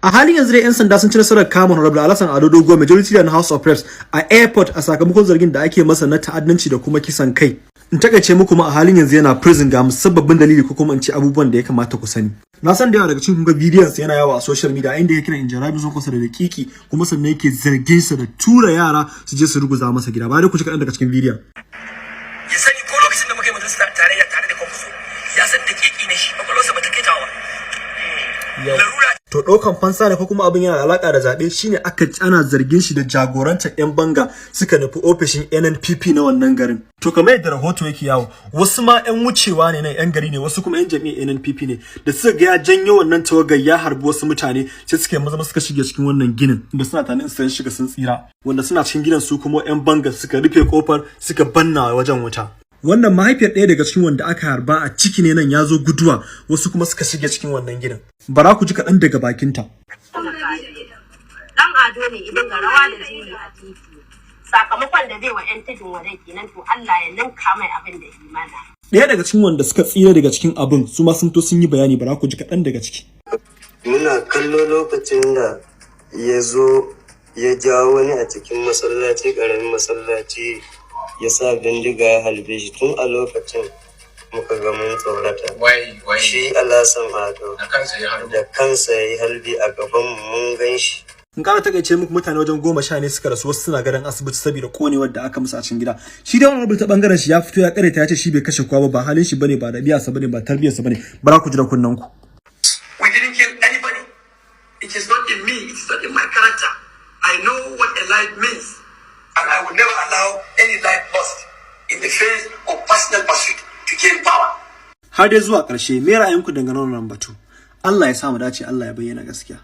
A halin yanzu dai 'yan sanda sun ci nasarar kama Hon Alhassan Ado Doguwa Majority Leader na House of Reps a airport a sakamakon zargin da ake masa na ta'addanci da kuma kisan kai. In takaice muku ma a halin yanzu yana prison ga musabbabin dalili ko kuma in ce abubuwan da ya kamata ku sani. Na san da yawa daga cikin kun ga bidiyon sa yana yawa a social media inda yake kira injarabi sun kusa da dakiki kuma sannan yake zargin sa da tura yara su je su ruguza masa gida. Ba dai ku ci kaɗan daga cikin bidiyon. Ya sani ko lokacin da muka yi majalisar tarayya tare da kwamfuso ya san dakiki ne shi kwakwalwarsa bata kai tawa. Larura to ɗaukan fansa ne ko kuma abin yana alaka da zaɓe shine ana zargin shi da jagorantar 'yan banga suka nufi ofishin NNPP na wannan garin. To kamar yadda rahoto yake yawo wasu ma 'yan wucewa ne nan 'yan gari ne wasu kuma 'yan jami'ar NNPP ne da suka ga ya janyo wannan tawagar ya harbi wasu mutane sai suka yi maza suka shige cikin wannan ginin da suna tanin sun shiga sun tsira wanda suna cikin gidan su kuma 'yan banga suka rufe kofar suka banna wajen wuta. Wannan mahaifiyar ɗaya daga cikin wanda aka harba a ciki ne nan ya zo guduwa wasu kuma suka shige cikin wannan gidan. Bara ku ji kaɗan daga bakinta. Dan ado ne idan ga rawa da jini a titi. Sakamakon da zai wa 'yan tudun wadai kenan to Allah ya ninka mai abin da imana. Ɗaya daga cikin wanda suka tsira daga cikin abin su ma sun to sun yi bayani bara ku ji kaɗan daga ciki. Muna kallo lokacin da ya zo ya jawo wani a cikin masallaci ƙaramin masallaci ya sa bindiga ya halbe shi tun a lokacin muka ga mun tsorata. Shi Alhassan Ado da kansa ya yi halbi a gaban mun gan shi. In ƙara takaice muku mutane wajen 10 ne suka rasu wasu suna gadon asibiti saboda konewar da aka musu a cikin gida. Shi da wani ta bangaren shi ya fito ya kareta ya ce shi bai kashe kowa ba halin shi bane ba ɗabi'arsa bane ba tarbiyarsa bane bara ku ji da kunnen ku. We didn't kill anybody. It is not in me. It is not in my character. I know what a life means. And I will never allow any life lost in the face of personal pursuit to gain power. Har dai zuwa ƙarshe me ra'ayinku dangane da wannan batu? Allah ya sa mu dace Allah ya bayyana gaskiya.